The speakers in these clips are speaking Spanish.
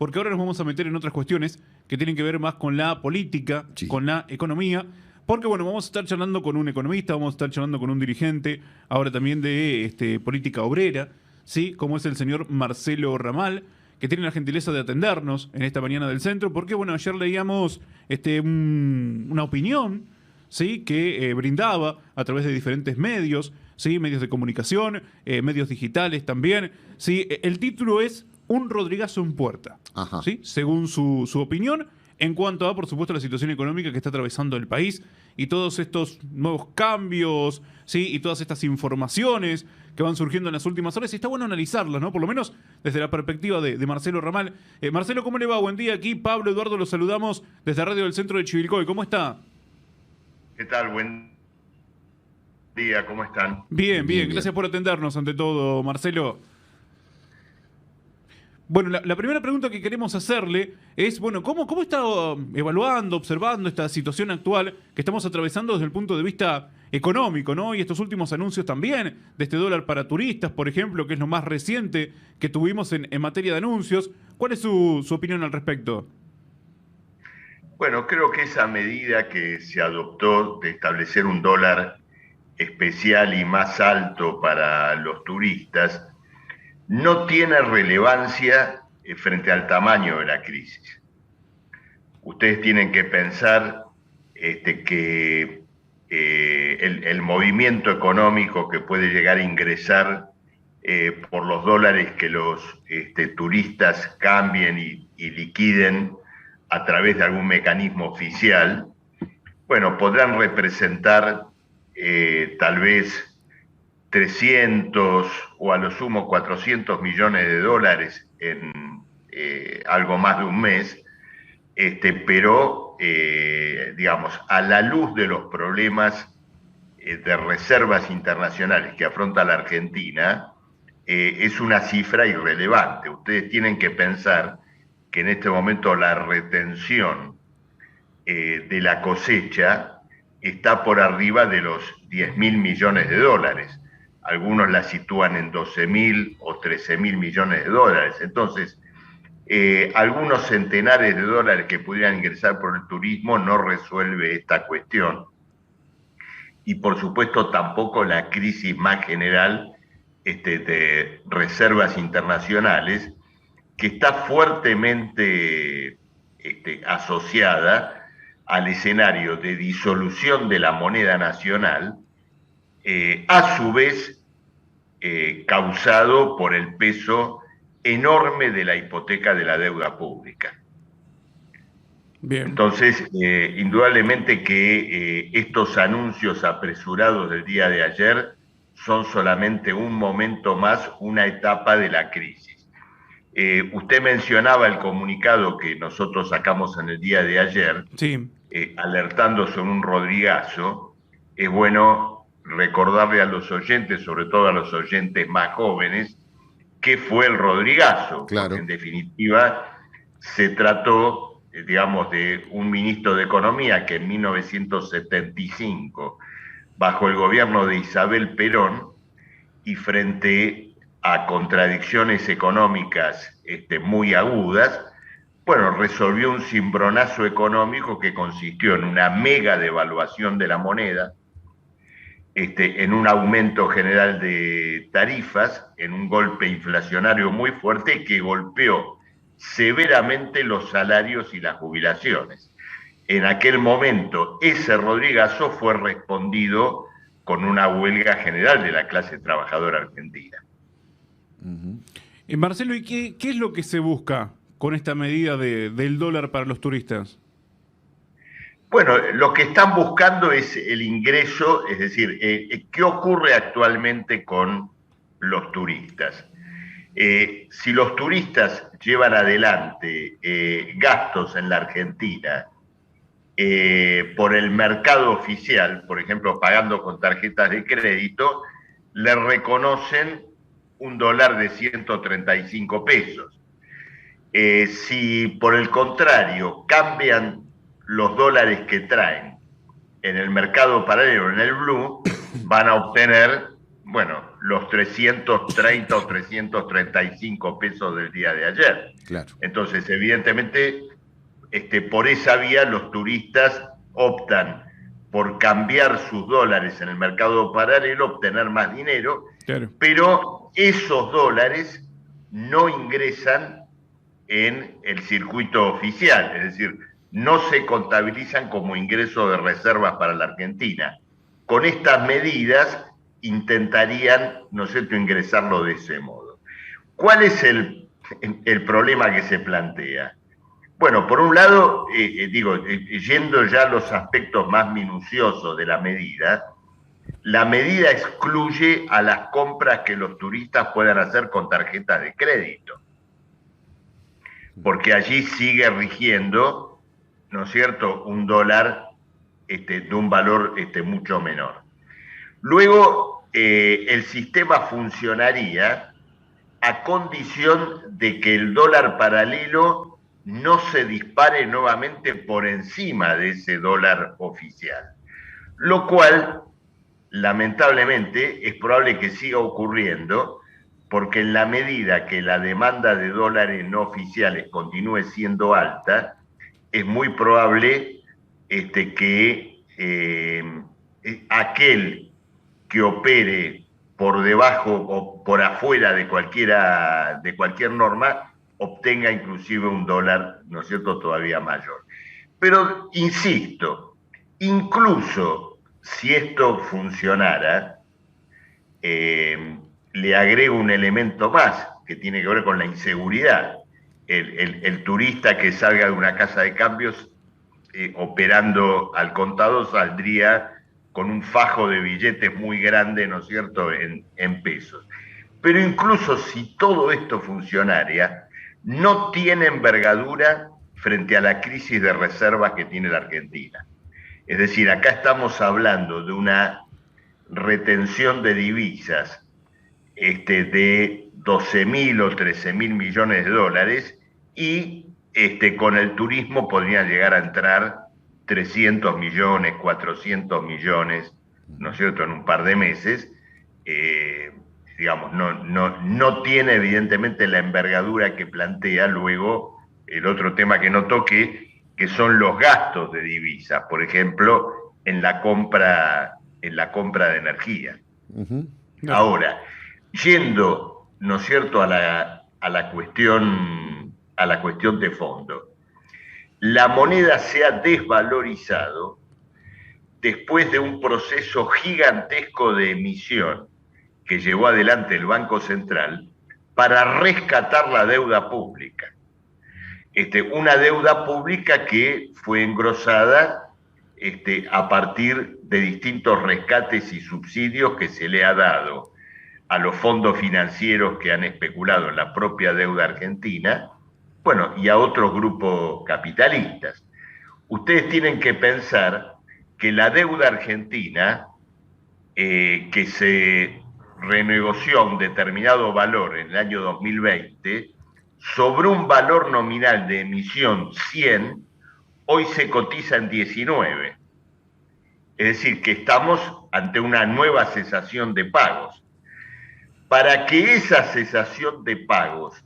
porque ahora nos vamos a meter en otras cuestiones que tienen que ver más con la política, Sí. con la economía, porque bueno, vamos a estar charlando con un economista, vamos a estar charlando con un dirigente, ahora también de política obrera, ¿sí? Como es el señor Marcelo Ramal, que tiene la gentileza de atendernos en esta mañana del centro, porque bueno, ayer leíamos una opinión, ¿sí? Que brindaba a través de diferentes medios, ¿sí? Medios de comunicación, medios digitales también, ¿sí? El título es Un Rodrigazo en Puerta, Ajá. ¿sí? Según su opinión, en cuanto a, por supuesto, la situación económica que está atravesando el país y todos estos nuevos cambios, ¿sí? Y todas estas informaciones que van surgiendo en las últimas horas, y está bueno analizarlas, ¿no? Por lo menos desde la perspectiva de Marcelo Ramal. Marcelo, ¿cómo le va? Buen día. Aquí Pablo Eduardo lo saludamos desde Radio del Centro de Chivilcoy. ¿Cómo está? ¿Qué tal? Buen día, ¿cómo están? Bien, Bien. Gracias por atendernos ante todo, Marcelo. Bueno, la primera pregunta que queremos hacerle es, bueno, ¿cómo está evaluando, observando esta situación actual que estamos atravesando desde el punto de vista económico, ¿no? Y estos últimos anuncios también de este dólar para turistas, por ejemplo, que es lo más reciente que tuvimos en materia de anuncios. ¿Cuál es su opinión al respecto? Bueno, creo que esa medida que se adoptó de establecer un dólar especial y más alto para los turistas no tiene relevancia frente al tamaño de la crisis. Ustedes tienen que pensar que el movimiento económico que puede llegar a ingresar por los dólares que los turistas cambien y liquiden a través de algún mecanismo oficial, bueno, podrán representar tal vez 300 o a lo sumo 400 millones de dólares en algo más de un mes, pero digamos, a la luz de los problemas de reservas internacionales que afronta la Argentina, es una cifra irrelevante. Ustedes tienen que pensar que en este momento la retención de la cosecha está por arriba de los 10.000 millones de dólares. Algunos la sitúan en 12.000 o 13.000 millones de dólares. Entonces, algunos centenares de dólares que pudieran ingresar por el turismo no resuelve esta cuestión. Y por supuesto tampoco la crisis más general de reservas internacionales, que está fuertemente asociada al escenario de disolución de la moneda nacional, a su vez causado por el peso enorme de la hipoteca de la deuda pública. Bien. Entonces, indudablemente que estos anuncios apresurados del día de ayer son solamente un momento más, una etapa de la crisis. Usted mencionaba el comunicado que nosotros sacamos en el día de ayer, Sí. alertando sobre un Rodrigazo. Es bueno recordarle a los oyentes, sobre todo a los oyentes más jóvenes, qué fue el Rodrigazo. Claro. Porque en definitiva se trató, digamos, de un ministro de Economía que en 1975, bajo el gobierno de Isabel Perón, y frente a contradicciones económicas muy agudas, bueno, resolvió un cimbronazo económico que consistió en una mega devaluación de la moneda, en un aumento general de tarifas, en un golpe inflacionario muy fuerte que golpeó severamente los salarios y las jubilaciones. En aquel momento, ese Rodrigazo fue respondido con una huelga general de la clase trabajadora argentina. Marcelo, ¿y qué es lo que se busca con esta medida del dólar para los turistas? Bueno, lo que están buscando es el ingreso, es decir, ¿qué ocurre actualmente con los turistas? Si los turistas llevan adelante gastos en la Argentina por el mercado oficial, por ejemplo, pagando con tarjetas de crédito, le reconocen un dólar de 135 pesos. Si por el contrario cambian los dólares que traen en el mercado paralelo, en el blue, van a obtener, bueno, los 330 o 335 pesos del día de ayer. Claro. Entonces, evidentemente, por esa vía los turistas optan por cambiar sus dólares en el mercado paralelo, obtener más dinero, Claro. pero esos dólares no ingresan en el circuito oficial, es decir, no se contabilizan como ingreso de reservas para la Argentina. Con estas medidas intentarían, ¿no es cierto?, ingresarlo de ese modo. ¿Cuál es el problema que se plantea? Bueno, por un lado, yendo ya a los aspectos más minuciosos de la medida excluye a las compras que los turistas puedan hacer con tarjetas de crédito, porque allí sigue rigiendo, ¿no es cierto?, un dólar de un valor mucho menor. Luego, el sistema funcionaría a condición de que el dólar paralelo no se dispare nuevamente por encima de ese dólar oficial, lo cual, lamentablemente, es probable que siga ocurriendo, porque en la medida que la demanda de dólares no oficiales continúe siendo alta, es muy probable que aquel que opere por debajo o por afuera de cualquier norma obtenga inclusive un dólar, ¿no es cierto?, todavía mayor. Pero, insisto, incluso si esto funcionara, le agrego un elemento más que tiene que ver con la inseguridad. El turista que salga de una casa de cambios operando al contado saldría con un fajo de billetes muy grande, ¿no es cierto?, en pesos. Pero incluso si todo esto funcionara, no tiene envergadura frente a la crisis de reservas que tiene la Argentina. Es decir, acá estamos hablando de una retención de divisas de 12.000 o 13.000 millones de dólares y con el turismo podrían llegar a entrar 300 millones, 400 millones, ¿no es cierto?, en un par de meses. Digamos, no tiene evidentemente la envergadura que plantea luego el otro tema que no toqué, que son los gastos de divisas, por ejemplo, en la compra de energía. Uh-huh. No. Ahora, yendo, ¿no es cierto?, a la cuestión de fondo, la moneda se ha desvalorizado después de un proceso gigantesco de emisión que llevó adelante el Banco Central para rescatar la deuda pública. Una deuda pública que fue engrosada a partir de distintos rescates y subsidios que se le ha dado a los fondos financieros que han especulado en la propia deuda argentina, bueno, y a otros grupos capitalistas. Ustedes tienen que pensar que la deuda argentina, que se renegoció a un determinado valor en el año 2020, sobre un valor nominal de emisión 100, hoy se cotiza en 19. Es decir, que estamos ante una nueva cesación de pagos. Para que esa cesación de pagos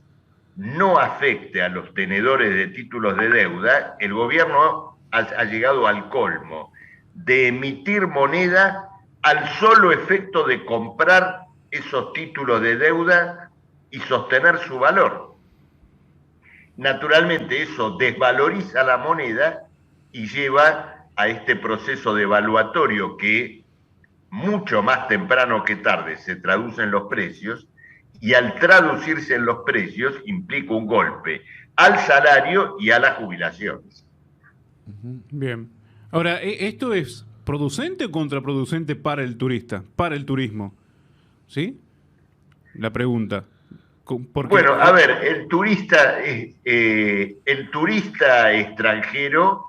no afecte a los tenedores de títulos de deuda, el gobierno ha llegado al colmo de emitir moneda al solo efecto de comprar esos títulos de deuda y sostener su valor. Naturalmente eso desvaloriza la moneda y lleva a este proceso devaluatorio que mucho más temprano que tarde se traduce en los precios, y al traducirse en los precios implica un golpe al salario y a las jubilaciones. Bien. Ahora, ¿esto es producente o contraproducente para el turista, para el turismo? ¿Sí? La pregunta. Porque... Bueno, a ver, el turista extranjero,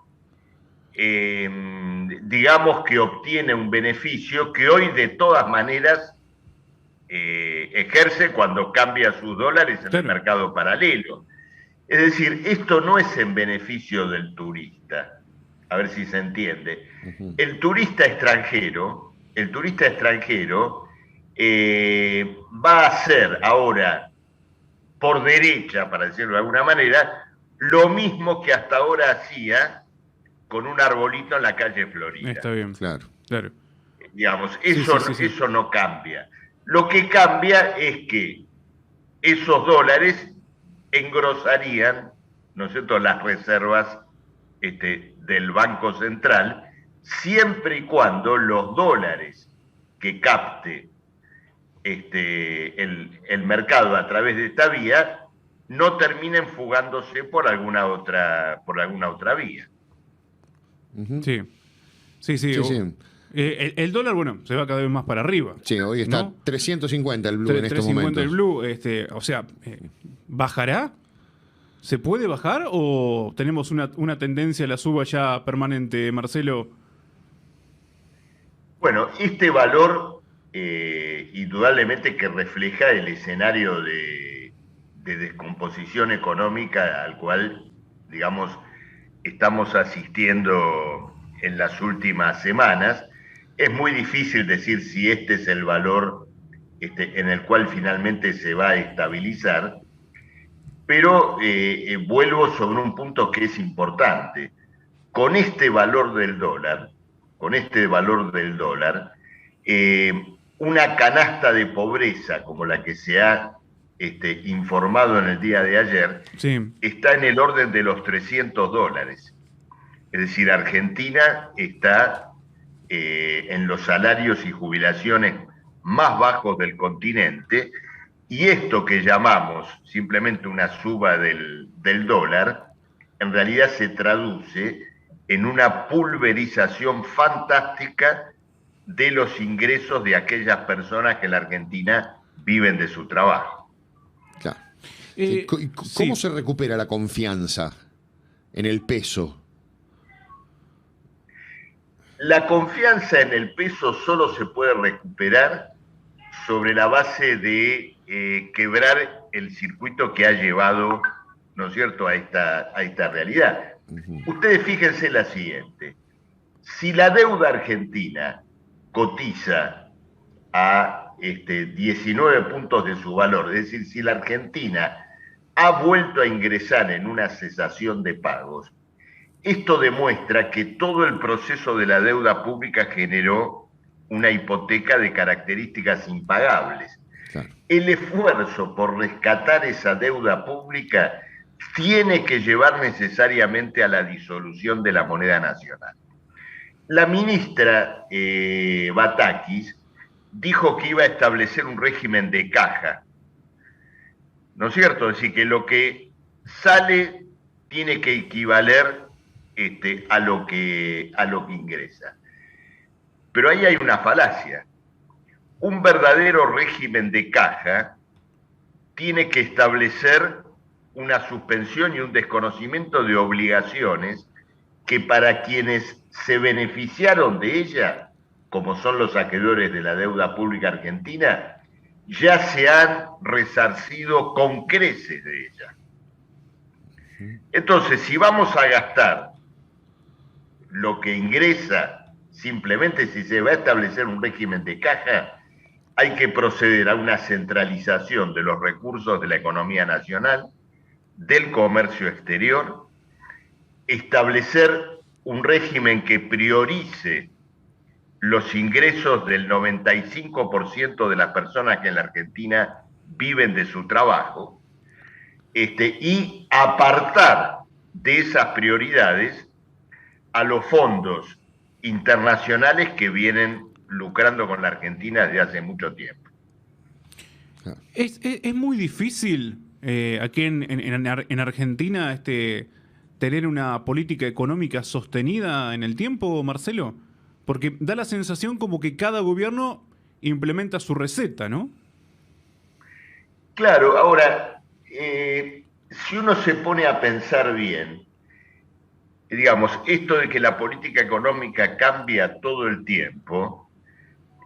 digamos que obtiene un beneficio que hoy de todas maneras ejerce cuando cambia sus dólares en el mercado paralelo. Es decir, esto no es en beneficio del turista. A ver si se entiende. El turista extranjero va a hacer ahora por derecha, para decirlo de alguna manera, lo mismo que hasta ahora hacía con un arbolito en la calle Florida. Está bien. Claro. Claro. Digamos, Sí, eso, sí, sí, sí. eso no cambia. Lo que cambia es que esos dólares engrosarían, ¿no es cierto?, las reservas del Banco Central, siempre y cuando los dólares que capte el mercado a través de esta vía no terminen fugándose por alguna otra vía. Ujú. Sí. Sí, sí. Sí, sí. El dólar, bueno, se va cada vez más para arriba. Sí, hoy está ¿no? 350 el blue en estos 350 momentos. el blue. O sea, ¿bajará? ¿Se puede bajar o tenemos una tendencia a la suba ya permanente, Marcelo? Bueno, este valor indudablemente que refleja el escenario de descomposición económica al cual, digamos, estamos asistiendo en las últimas semanas. Es muy difícil decir si este es el valor en el cual finalmente se va a estabilizar, pero vuelvo sobre un punto que es importante. Con este valor del dólar, una canasta de pobreza como la que se ha informado en el día de ayer, Sí. está en el orden de los $300. Es decir, Argentina está en los salarios y jubilaciones más bajos del continente, y esto que llamamos simplemente una suba del dólar, en realidad se traduce en una pulverización fantástica de los ingresos de aquellas personas que en la Argentina viven de su trabajo. Claro. ¿Cómo Sí. se recupera la confianza en el peso? La confianza en el peso solo se puede recuperar sobre la base de quebrar el circuito que ha llevado, ¿no es cierto?, a esta realidad. Ustedes fíjense la siguiente: si la deuda argentina cotiza a 19 puntos de su valor, es decir, si la Argentina ha vuelto a ingresar en una cesación de pagos, esto demuestra que todo el proceso de la deuda pública generó una hipoteca de características impagables. Claro. El esfuerzo por rescatar esa deuda pública tiene que llevar necesariamente a la disolución de la moneda nacional. La ministra Batakis dijo que iba a establecer un régimen de caja, ¿no es cierto? Es decir, que lo que sale tiene que equivaler a lo que ingresa. Pero ahí hay una falacia. Un verdadero régimen de caja tiene que establecer una suspensión y un desconocimiento de obligaciones que para quienes se beneficiaron de ella, como son los acreedores de la deuda pública argentina, ya se han resarcido con creces de ella. Entonces, si vamos a gastar lo que ingresa, simplemente si se va a establecer un régimen de caja, hay que proceder a una centralización de los recursos de la economía nacional, del comercio exterior, establecer un régimen que priorice los ingresos del 95% de las personas que en la Argentina viven de su trabajo, y apartar de esas prioridades a los fondos internacionales que vienen lucrando con la Argentina desde hace mucho tiempo. Es muy difícil aquí en Argentina tener una política económica sostenida en el tiempo, Marcelo, porque da la sensación como que cada gobierno implementa su receta, ¿no? Claro, ahora, si uno se pone a pensar bien, digamos, esto de que la política económica cambia todo el tiempo,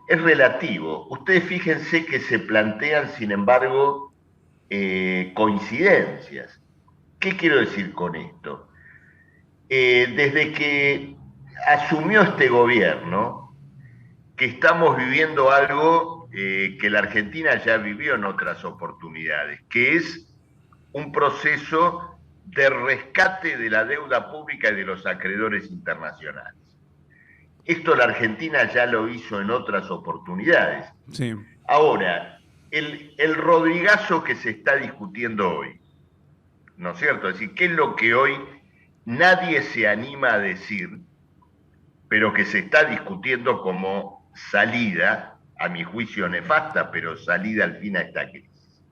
es relativo. Ustedes fíjense que se plantean, sin embargo, coincidencias. ¿Qué quiero decir con esto? Desde que asumió este gobierno, que estamos viviendo algo que la Argentina ya vivió en otras oportunidades, que es un proceso de rescate de la deuda pública y de los acreedores internacionales. Esto la Argentina ya lo hizo en otras oportunidades. Sí. Ahora, el Rodrigazo que se está discutiendo hoy, ¿no es cierto? Es decir, ¿qué es lo que hoy nadie se anima a decir, pero que se está discutiendo como salida, a mi juicio nefasta, pero salida al fin a esta crisis?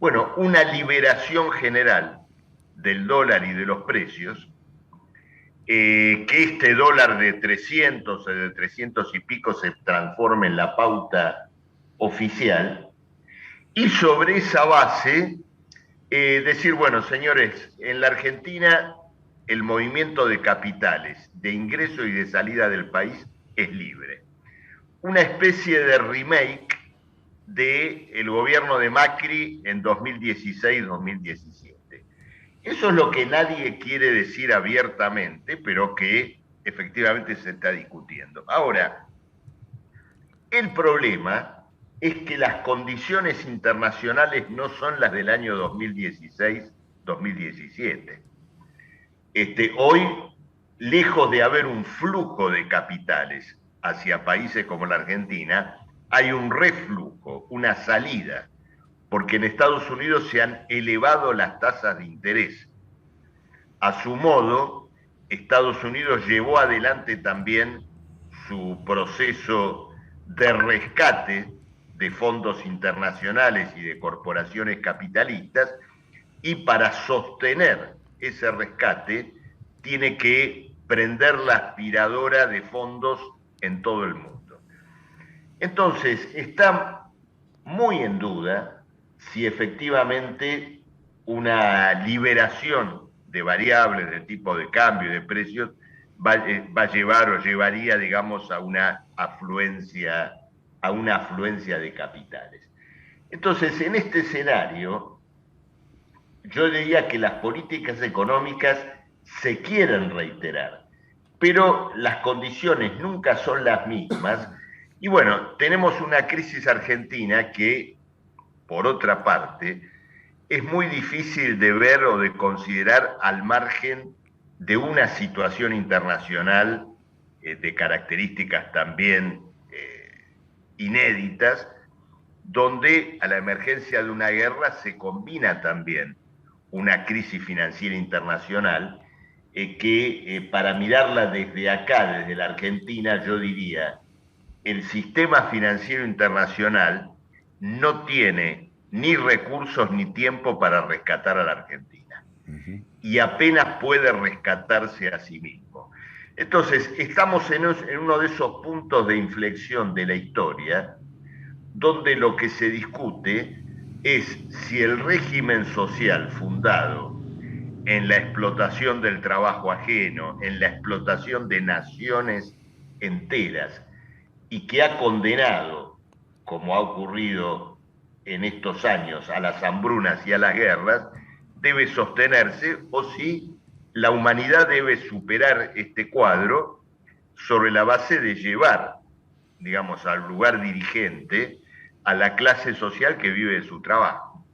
Bueno, una liberación general del dólar y de los precios, que este dólar de 300 o de 300 y pico se transforme en la pauta oficial, y sobre esa base decir, bueno, señores, en la Argentina el movimiento de capitales, de ingreso y de salida del país es libre. Una especie de remake del gobierno de Macri en 2016-2017. Eso es lo que nadie quiere decir abiertamente, pero que efectivamente se está discutiendo. Ahora, el problema es que las condiciones internacionales no son las del año 2016-2017. Hoy, lejos de haber un flujo de capitales hacia países como la Argentina, hay un reflujo, una salida, porque en Estados Unidos se han elevado las tasas de interés. A su modo, Estados Unidos llevó adelante también su proceso de rescate de fondos internacionales y de corporaciones capitalistas, y para sostener ese rescate tiene que prender la aspiradora de fondos en todo el mundo. Entonces, está muy en duda si efectivamente una liberación de variables del tipo de cambio y de precios va a llevar o llevaría, digamos, a una afluencia de capitales. Entonces, en este escenario, yo diría que las políticas económicas se quieren reiterar, pero las condiciones nunca son las mismas. Y bueno, tenemos una crisis argentina que, por otra parte, es muy difícil de ver o de considerar al margen de una situación internacional de características también inéditas, donde a la emergencia de una guerra se combina también una crisis financiera internacional que para mirarla desde acá, desde la Argentina, yo diría, el sistema financiero internacional no tiene ni recursos ni tiempo para rescatar a la Argentina. Y apenas puede rescatarse a sí mismo. Entonces, estamos en uno de esos puntos de inflexión de la historia, donde lo que se discute es si el régimen social fundado en la explotación del trabajo ajeno, en la explotación de naciones enteras, y que ha condenado, como ha ocurrido en estos años, a las hambrunas y a las guerras, debe sostenerse, o si la humanidad debe superar este cuadro sobre la base de llevar, digamos, al lugar dirigente a la clase social que vive de su trabajo.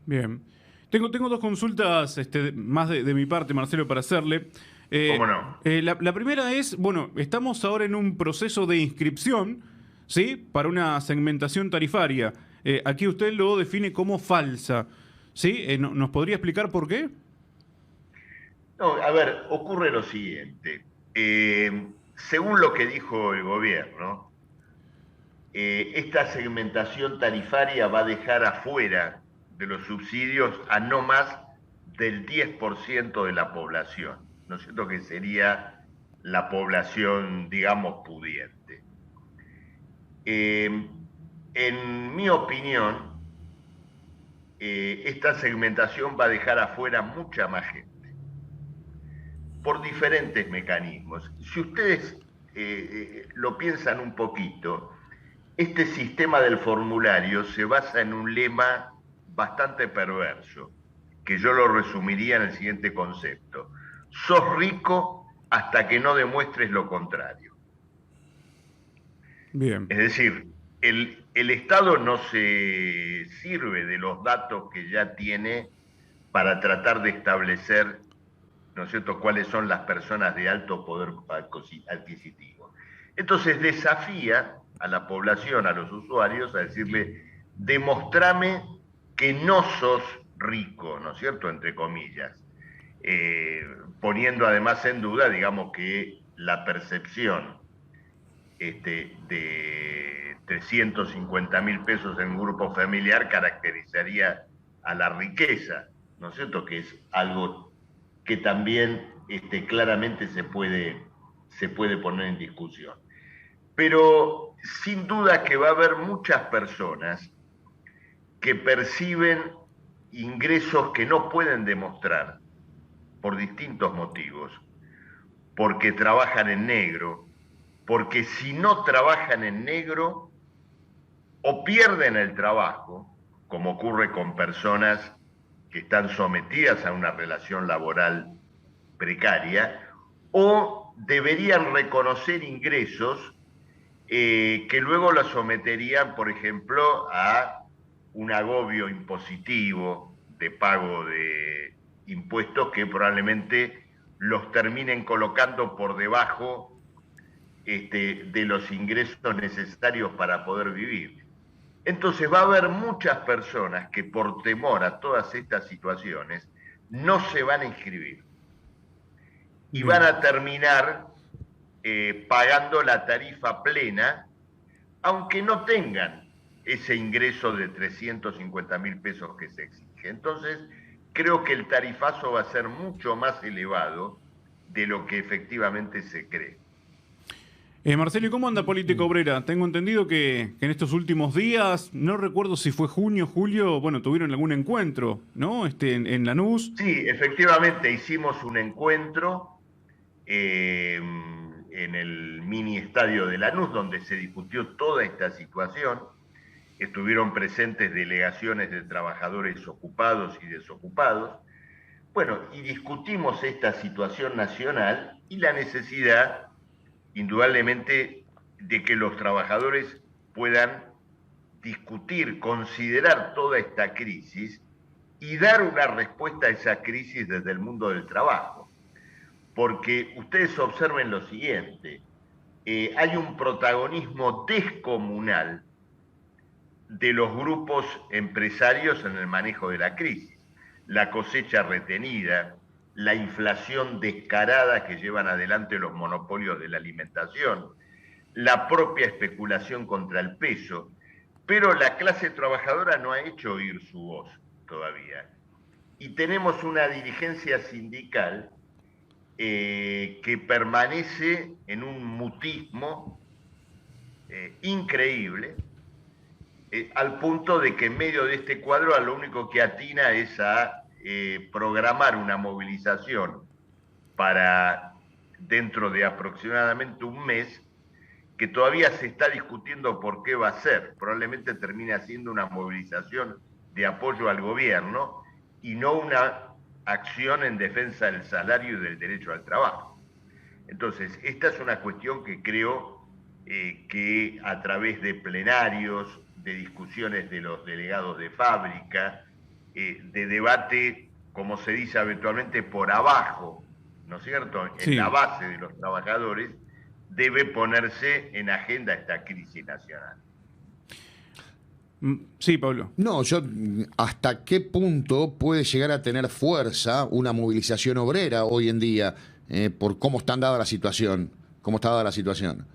Bien. Tengo dos consultas más de mi parte, Marcelo, para hacerle. ¿Cómo no? La primera es, bueno, estamos ahora en un proceso de inscripción, ¿sí? Para una segmentación tarifaria. Aquí usted lo define como falsa, ¿sí? ¿Nos podría explicar por qué? No, a ver, ocurre lo siguiente. Según lo que dijo el gobierno, esta segmentación tarifaria va a dejar afuera de los subsidios a no más del 10% de la población, ¿no es cierto? Que sería la población, digamos, pudiente. En mi opinión, esta segmentación va a dejar afuera mucha más gente, por diferentes mecanismos. Si ustedes lo piensan un poquito, este sistema del formulario se basa en un lema bastante perverso, que yo lo resumiría en el siguiente concepto: sos rico hasta que no demuestres lo contrario. Bien. Es decir, el el Estado no se sirve de los datos que ya tiene para tratar de establecer, ¿no es cierto?, cuáles son las personas de alto poder adquisitivo. Entonces desafía a la población, a los usuarios, a decirle, demostrame que no sos rico, ¿no es cierto?, entre comillas, poniendo además en duda, digamos, que la percepción de 350.000 pesos en un grupo familiar caracterizaría a la riqueza, ¿no es cierto?, que es algo que también claramente se puede poner en discusión. Pero sin duda que va a haber muchas personas que perciben ingresos que no pueden demostrar por distintos motivos, porque trabajan en negro, porque si no trabajan en negro, o pierden el trabajo, como ocurre con personas que están sometidas a una relación laboral precaria, o deberían reconocer ingresos que luego los someterían, por ejemplo, a un agobio impositivo de pago de impuestos que probablemente los terminen colocando por debajo de los ingresos necesarios para poder vivir. Entonces va a haber muchas personas que por temor a todas estas situaciones no se van a inscribir y van a terminar pagando la tarifa plena, aunque no tengan ese ingreso de 350.000 pesos que se exige. Entonces, creo que el tarifazo va a ser mucho más elevado de lo que efectivamente se cree. Marcelo, ¿y cómo anda Política Obrera? Tengo entendido que en estos últimos días, no recuerdo si fue junio, julio, bueno, tuvieron algún encuentro, ¿no? En Lanús. Sí, efectivamente hicimos un encuentro en el mini estadio de Lanús, donde se discutió toda esta situación. Estuvieron presentes delegaciones de trabajadores ocupados y desocupados. Bueno, y discutimos esta situación nacional y la necesidad, indudablemente, de que los trabajadores puedan discutir, considerar toda esta crisis y dar una respuesta a esa crisis desde el mundo del trabajo. Porque ustedes observen lo siguiente, hay un protagonismo descomunal de los grupos empresarios en el manejo de la crisis. La cosecha retenida, la inflación descarada que llevan adelante los monopolios de la alimentación, la propia especulación contra el peso, pero la clase trabajadora no ha hecho oír su voz todavía. Y tenemos una dirigencia sindical que permanece en un mutismo increíble, al punto de que en medio de este cuadro a lo único que atina es a programar una movilización para dentro de aproximadamente un mes, que todavía se está discutiendo por qué va a ser. Probablemente termine siendo una movilización de apoyo al gobierno y no una acción en defensa del salario y del derecho al trabajo. Entonces, esta es una cuestión que creo que a través de plenarios, de discusiones de los delegados de fábrica, de debate, como se dice habitualmente, por abajo, ¿no es cierto?, en la base de los trabajadores, debe ponerse en agenda esta crisis nacional. Sí, Pablo. No, ¿hasta qué punto puede llegar a tener fuerza una movilización obrera hoy en día por cómo está dada la situación? ¿Cómo está dada la situación?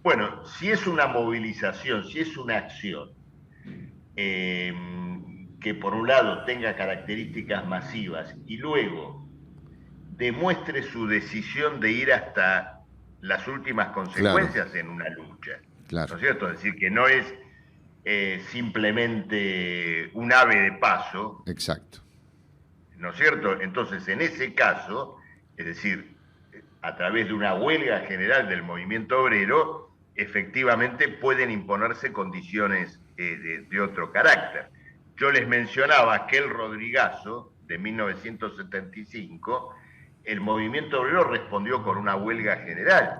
Bueno, si es una movilización, si es una acción que por un lado tenga características masivas y luego demuestre su decisión de ir hasta las últimas consecuencias, claro, en una lucha, claro, ¿no es cierto? Es decir, que no es simplemente un ave de paso. Exacto. ¿No es cierto? Entonces, en ese caso, es decir, a través de una huelga general del movimiento obrero, efectivamente pueden imponerse condiciones de otro carácter. Yo les mencionaba aquel Rodrigazo de 1975, el movimiento obrero respondió con una huelga general,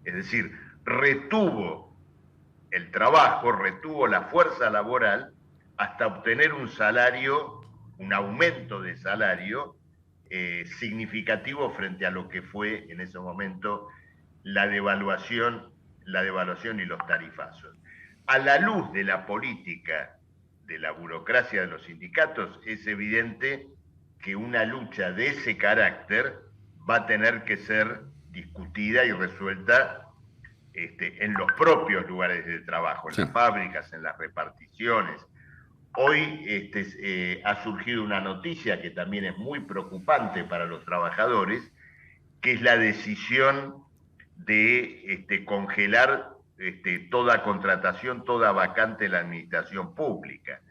es decir, retuvo el trabajo, retuvo la fuerza laboral hasta obtener un salario, un aumento de salario significativo frente a lo que fue en ese momento la devaluación y los tarifazos. A la luz de la política de la burocracia de los sindicatos, es evidente que una lucha de ese carácter va a tener que ser discutida y resuelta en los propios lugares de trabajo, en las fábricas, en las reparticiones. Hoy ha surgido una noticia que también es muy preocupante para los trabajadores, que es la decisión de congelar toda contratación, toda vacante en la administración pública,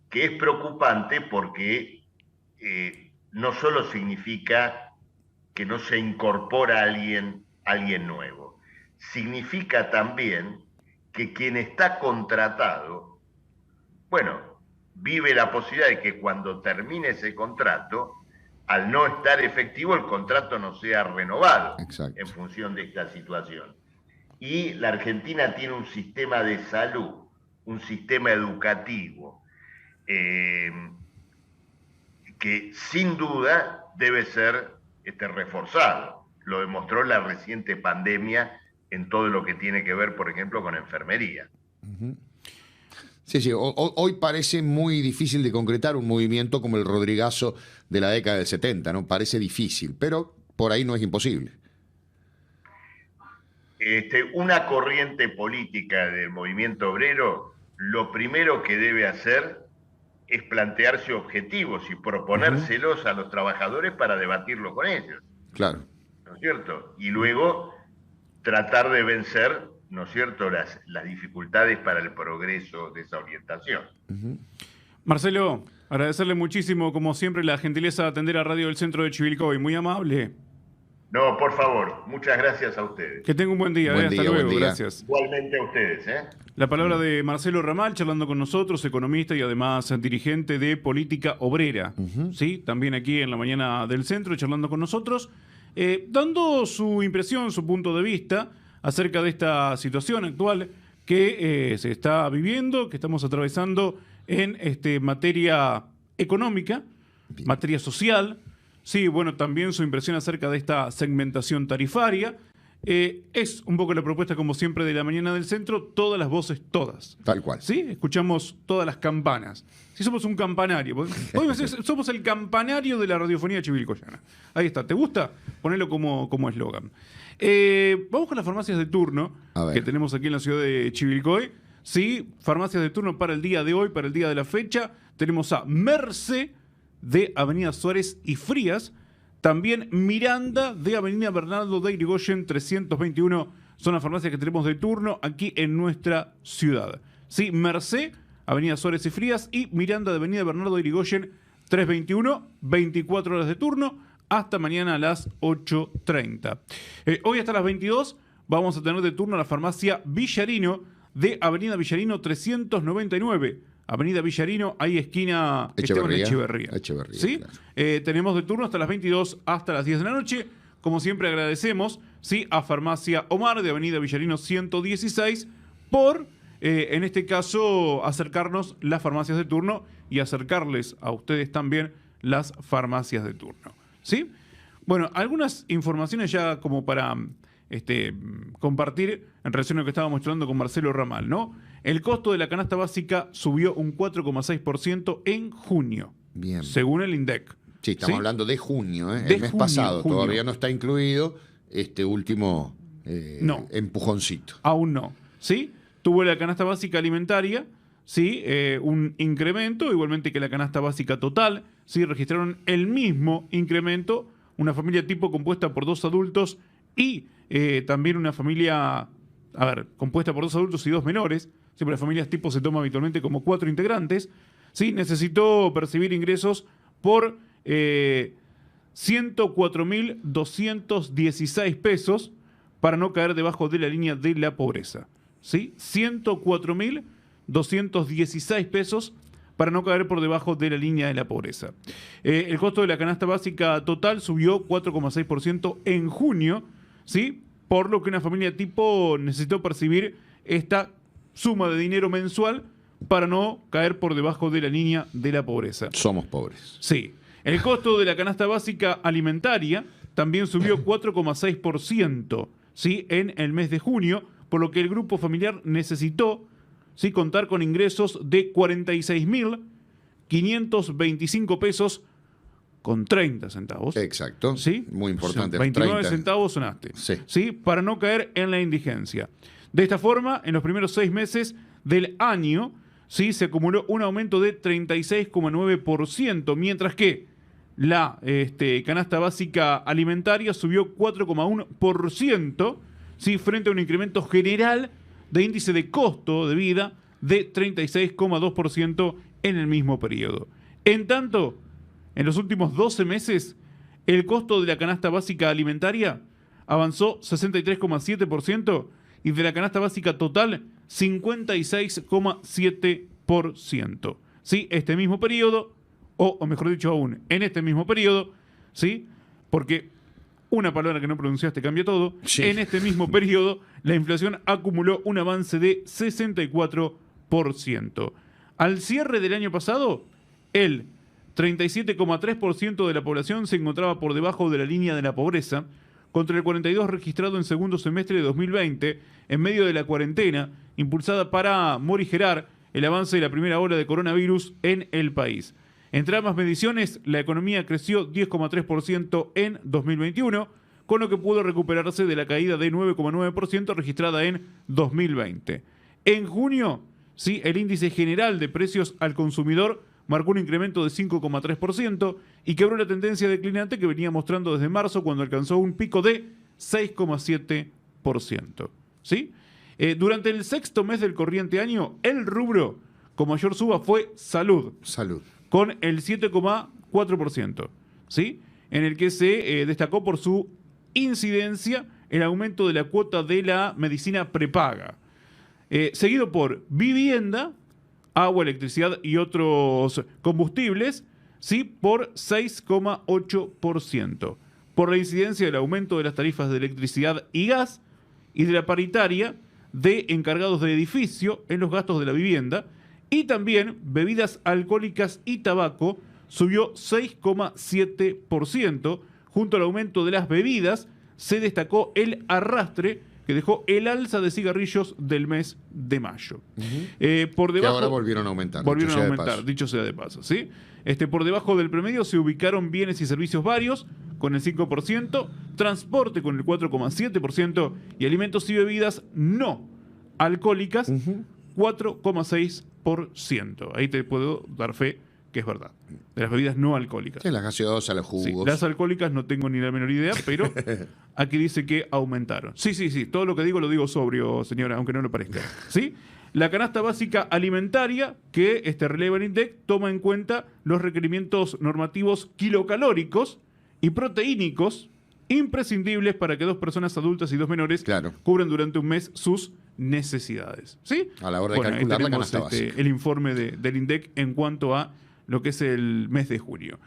que es preocupante porque no solo significa que no se incorpora alguien nuevo, significa también que quien está contratado, bueno, vive la posibilidad de que cuando termine ese contrato, al no estar efectivo, el contrato no sea renovado. Exacto. En función de esta situación. Y la Argentina tiene un sistema de salud, un sistema educativo, que sin duda debe ser reforzado. Lo demostró la reciente pandemia en todo lo que tiene que ver, por ejemplo, con enfermería. Uh-huh. Sí, hoy parece muy difícil de concretar un movimiento como el Rodrigazo de la década del 70, ¿no? Parece difícil, pero por ahí no es imposible. Una corriente política del movimiento obrero, lo primero que debe hacer es plantearse objetivos y proponérselos a los trabajadores para debatirlo con ellos. Claro. ¿No es cierto? Y luego tratar de vencer, ¿no es cierto?, las dificultades para el progreso de esa orientación. Marcelo, agradecerle muchísimo, como siempre, la gentileza de atender a Radio del Centro de Chivilcoy. Muy amable. No, por favor, muchas gracias a ustedes. Que tenga un buen día. Hasta luego, gracias. Igualmente a ustedes. La palabra de Marcelo Ramal, charlando con nosotros, economista y además dirigente de Política Obrera. ¿Sí? También aquí en la mañana del Centro, charlando con nosotros, dando su impresión, su punto de vista acerca de esta situación actual que se está viviendo, que estamos atravesando en materia económica, materia social. Sí, bueno, también su impresión acerca de esta segmentación tarifaria. Es un poco la propuesta, como siempre, de la mañana del Centro, todas las voces, todas. Tal cual. ¿Sí? Escuchamos todas las campanas. Si somos un campanario. Somos el campanario de la radiofonía chivilcoyana. Ahí está. ¿Te gusta? Ponelo como eslogan. Vamos con las farmacias de turno que tenemos aquí en la ciudad de Chivilcoy. Sí, farmacias de turno para el día de hoy, para el día de la fecha. Tenemos a Merce de Avenida Suárez y Frías. También Miranda de Avenida Bernardo de Irigoyen 321. Son las farmacias que tenemos de turno aquí en nuestra ciudad. Sí, Mercé, Avenida Suárez y Frías, y Miranda de Avenida Bernardo de Irigoyen 321, 24 horas de turno, hasta mañana a las 8:30. Hoy hasta las 22 vamos a tener de turno a la farmacia Villarino de Avenida Villarino 399. Avenida Villarino, ahí esquina Echeverría. ¿Sí? Claro. Tenemos de turno hasta las 22, hasta las 10 de la noche. Como siempre agradecemos, ¿sí?, a Farmacia Omar de Avenida Villarino 116 por, en este caso, acercarnos las farmacias de turno y acercarles a ustedes también las farmacias de turno. ¿Sí? Bueno, algunas informaciones ya como para compartir en relación a lo que estábamos hablando con Marcelo Ramal, ¿no? El costo de la canasta básica subió un 4,6% en junio. Bien. Según el INDEC. Sí, estamos hablando de junio, ¿eh? El mes pasado. Todavía no está incluido este último empujoncito. Aún no. ¿Sí? Tuvo la canasta básica alimentaria, ¿sí? Un incremento, igualmente que la canasta básica total. ¿Sí? Registraron el mismo incremento. Una familia tipo compuesta por 2 adultos y también una familia, compuesta por 2 adultos y 2 menores. Siempre las familias tipo se toma habitualmente como 4 integrantes. ¿Sí? Necesitó percibir ingresos por 104.216 pesos para no caer debajo de la línea de la pobreza. ¿Sí? 104.216 pesos para no caer por debajo de la línea de la pobreza. El costo de la canasta básica total subió 4,6% en junio, ¿sí? Por lo que una familia tipo necesitó percibir esta suma de dinero mensual para no caer por debajo de la línea de la pobreza. Somos pobres. Sí. El costo de la canasta básica alimentaria también subió 4,6%, ¿sí?, en el mes de junio, por lo que el grupo familiar necesitó, ¿sí?, contar con ingresos de 46.525 pesos con 30 centavos. Exacto. ¿Sí? Muy importante. O sea, 29 30. centavos sonaste. Sí. ¿Sí? Para no caer en la indigencia. De esta forma, en los primeros 6 meses del año, ¿sí?, se acumuló un aumento de 36,9%, mientras que la canasta básica alimentaria subió 4,1%, ¿sí?, frente a un incremento general de índice de costo de vida de 36,2% en el mismo periodo. En tanto, en los últimos 12 meses, el costo de la canasta básica alimentaria avanzó 63,7% y de la canasta básica total 56,7%. ¿Sí? Este mismo periodo, o mejor dicho aún, en este mismo periodo, ¿sí?, porque una palabra que no pronunciaste cambia todo, Sí. en este mismo periodo la inflación acumuló un avance de 64%. Al cierre del año pasado, el 37,3% de la población se encontraba por debajo de la línea de la pobreza, contra el 42% registrado en segundo semestre de 2020, en medio de la cuarentena, impulsada para morigerar el avance de la primera ola de coronavirus en el país. Entre ambas mediciones, la economía creció 10,3% en 2021, con lo que pudo recuperarse de la caída de 9,9% registrada en 2020. En junio, sí, el índice general de precios al consumidor marcó un incremento de 5,3% y quebró la tendencia declinante que venía mostrando desde marzo, cuando alcanzó un pico de 6,7%. ¿Sí? Durante el sexto mes del corriente año, el rubro con mayor suba fue salud, Salud. con el 7,4%, ¿sí?, en el que se destacó por su incidencia el aumento de la cuota de la medicina prepaga, seguido por vivienda, agua, electricidad y otros combustibles, ¿sí?, por 6,8%, por la incidencia del aumento de las tarifas de electricidad y gas y de la paritaria de encargados de edificio en los gastos de la vivienda, y también bebidas alcohólicas y tabaco subió 6,7%. Junto al aumento de las bebidas se destacó el arrastre que dejó el alza de cigarrillos del mes de mayo. Por Que debajo, ahora volvieron a aumentar. volvieron dicho a sea de aumentar, paso. dicho sea de paso, ¿sí? Por debajo del promedio se ubicaron bienes y servicios varios, con el 5%, transporte con el 4,7% y alimentos y bebidas no alcohólicas, 4,6%. Ahí te puedo dar fe que es verdad. De las bebidas no alcohólicas. Sí, las gaseosas, los Sí, jugos. las alcohólicas no tengo ni la menor idea, pero aquí dice que aumentaron. Sí, todo lo que digo lo digo sobrio, señora, aunque no lo parezca. ¿Sí? La canasta básica alimentaria, que releva el INDEC, toma en cuenta los requerimientos normativos kilocalóricos y proteínicos imprescindibles para que 2 personas adultas y 2 menores Claro. cubran durante un mes sus necesidades. ¿Sí? A la hora de Bueno, ahí calcular la tenemos, canasta básica. el informe del INDEC en cuanto a lo que es el mes de junio.